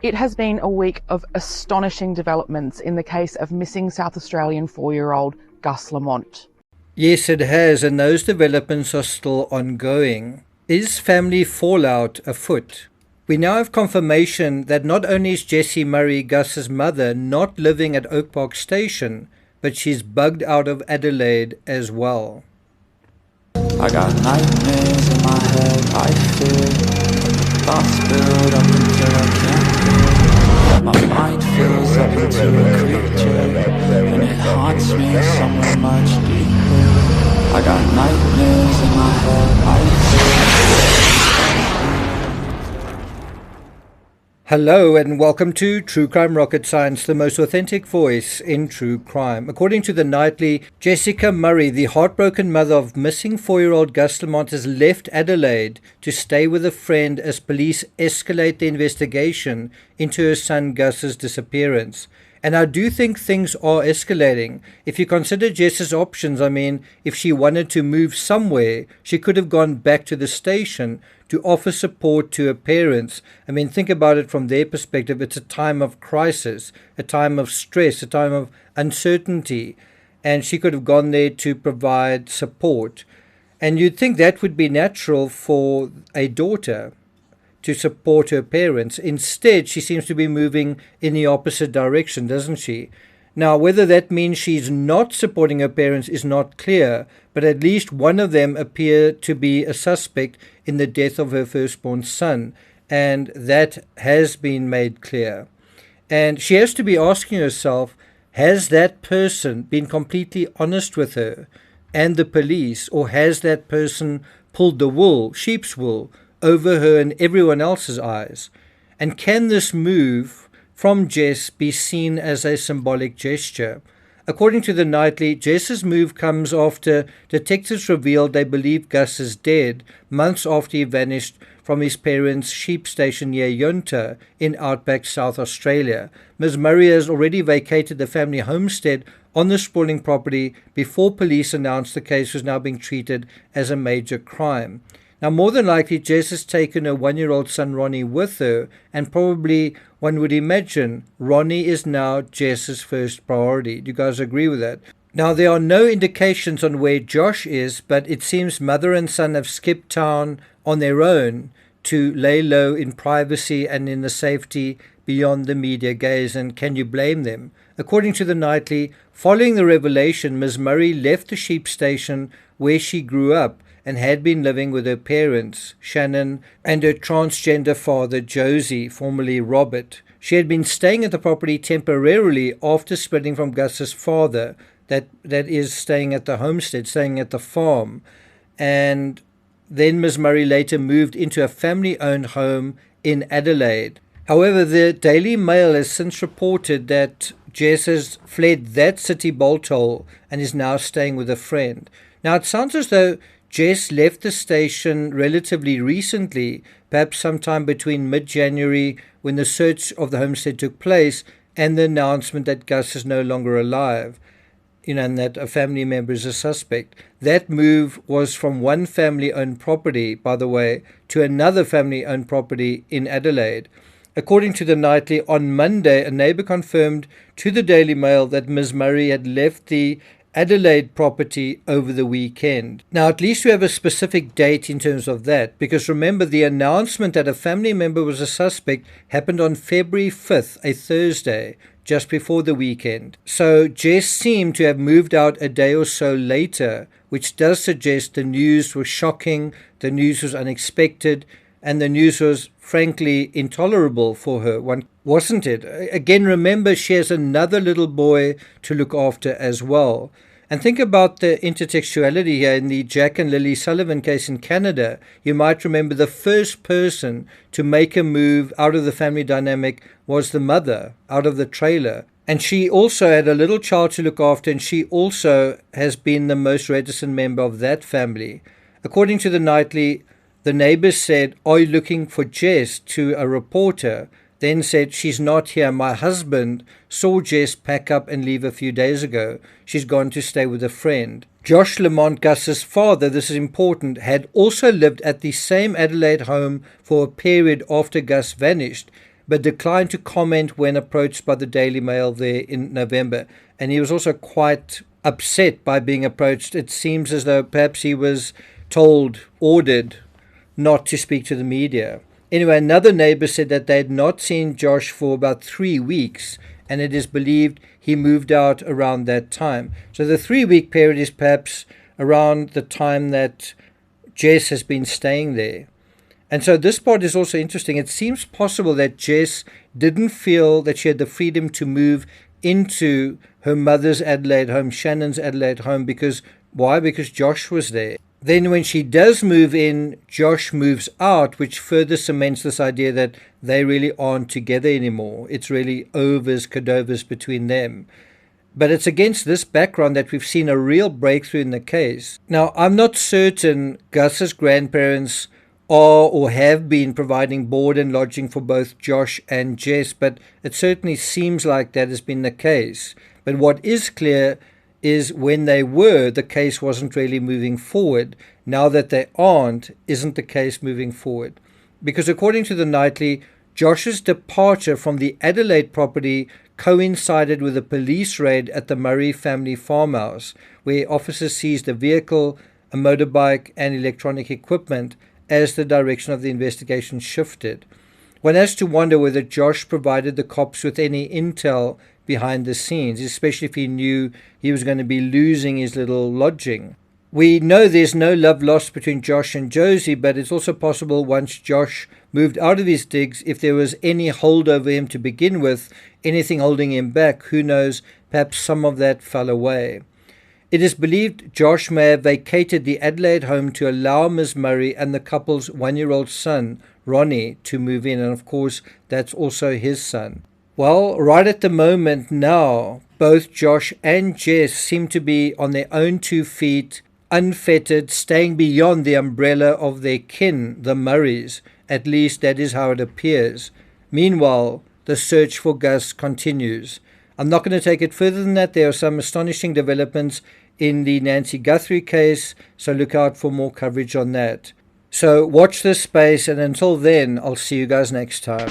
It has been a week of astonishing developments in the case of missing South Australian 4-year-old Gus Lamont. Yes, it has, and those developments are still ongoing. Is family fallout afoot? We now have confirmation that not only is Jessie Murray, Gus's mother, not living at Oak Park Station, but she's bugged out of Adelaide as well. I got nightmares in my head, I fear thoughts build up until I can't feel. My mind fills up into a creature, and it haunts me somewhere much deeper. I got nightmares in my head, I fear. Hello and welcome to True Crime Rocket Science, the most authentic voice in true crime. According to the Nightly, Jessica Murray, the heartbroken mother of missing 4-year-old Gus Lamont, has left Adelaide to stay with a friend as police escalate the investigation into her son Gus's disappearance. And I do think things are escalating. If you consider Jess's options, if she wanted to move somewhere, she could have gone back to the station to offer support to her parents. Think about it from their perspective. It's a time of crisis, a time of stress, a time of uncertainty. And she could have gone there to provide support. And you'd think that would be natural for a daughter, to support her parents. Instead, she seems to be moving in the opposite direction, doesn't she? Now, whether that means she's not supporting her parents is not clear, but at least one of them appeared to be a suspect in the death of her firstborn son, and that has been made clear. And she has to be asking herself, has that person been completely honest with her and the police, or has that person pulled the wool, sheep's wool, over her and everyone else's eyes? And can this move from Jess be seen as a symbolic gesture? According to the Nightly, Jess's move comes after detectives revealed they believe Gus is dead months after he vanished from his parents' sheep station near Yunta in outback South Australia. Ms. Murray has already vacated the family homestead on the sprawling property before police announced the case was now being treated as a major crime. Now, more than likely, Jess has taken her 1-year-old son Ronnie with her, and probably, one would imagine, Ronnie is now Jess's first priority. Do you guys agree with that? Now, there are no indications on where Josh is, but it seems mother and son have skipped town on their own to lay low in privacy and in the safety beyond the media gaze, and can you blame them? According to the Nightly, following the revelation, Ms. Murray left the sheep station where she grew up and had been living with her parents, Shannon, and her transgender father, Josie, formerly Robert. She had been staying at the property temporarily after splitting from Gus's father, that is, staying at the homestead, staying at the farm. And then Ms. Murray later moved into a family-owned home in Adelaide. However, the Daily Mail has since reported that Jess has fled that city bolt hole and is now staying with a friend. Now, it sounds as though Jess left the station relatively recently, perhaps sometime between mid-January, when the search of the homestead took place, and the announcement that Gus is no longer alive, and that a family member is a suspect. That move was from one family-owned property, by the way, to another family-owned property in Adelaide. According to the Nightly, on Monday, a neighbour confirmed to the Daily Mail that Ms. Murray had left the Adelaide property over the weekend. Now, at least we have a specific date in terms of that, because remember, the announcement that a family member was a suspect happened on February 5th, a Thursday, just before the weekend. So Jess seemed to have moved out a day or so later, which does suggest the news was shocking, the news was unexpected, and the news was frankly intolerable for her, wasn't it? Again, remember, she has another little boy to look after as well. And think about the intertextuality here. In the Jack and Lily Sullivan case in Canada, you might remember the first person to make a move out of the family dynamic was the mother, out of the trailer. And she also had a little child to look after, and she also has been the most reticent member of that family. According to the Nightly, the neighbors said, "Are you looking for Jess?" to a reporter, then said, "She's not here. My husband saw Jess pack up and leave a few days ago. She's gone to stay with a friend." Josh Lamont, Gus's father, this is important, had also lived at the same Adelaide home for a period after Gus vanished, but declined to comment when approached by the Daily Mail there in November. And he was also quite upset by being approached. It seems as though perhaps he was ordered not to speak to the media. Anyway, another neighbor said that they had not seen Josh for about 3 weeks, and it is believed he moved out around that time. So the 3-week period is perhaps around the time that Jess has been staying there. And so this part is also interesting. It seems possible that Jess didn't feel that she had the freedom to move into her mother's Adelaide home, Shannon's Adelaide home, because why? Because Josh was there. Then when she does move in, Josh moves out, which further cements this idea that they really aren't together anymore. It's really overs, cadovers between them. But it's against this background that we've seen a real breakthrough in the case. Now, I'm not certain Gus's grandparents are or have been providing board and lodging for both Josh and Jess, but it certainly seems like that has been the case. But what is clear is when they were, the case wasn't really moving forward. Now that they aren't, isn't the case moving forward. Because according to the Nightly, Josh's departure from the Adelaide property coincided with a police raid at the Murray family farmhouse, where officers seized a vehicle, a motorbike, and electronic equipment as the direction of the investigation shifted. One has to wonder whether Josh provided the cops with any intel behind the scenes, especially if he knew he was going to be losing his little lodging. We know there's no love lost between Josh and Josie, but it's also possible once Josh moved out of his digs, if there was any hold over him to begin with, anything holding him back, who knows, perhaps some of that fell away. It is believed Josh may have vacated the Adelaide home to allow Ms. Murray and the couple's 1-year-old son, Ronnie, to move in, and of course that's also his son. Well, right at the moment now, both Josh and Jess seem to be on their own 2 feet, unfettered, staying beyond the umbrella of their kin, the Murrays. At least that is how it appears. Meanwhile, the search for Gus continues. I'm not going to take it further than that. There are some astonishing developments in the Nancy Guthrie case, so look out for more coverage on that. So watch this space, and until then, I'll see you guys next time.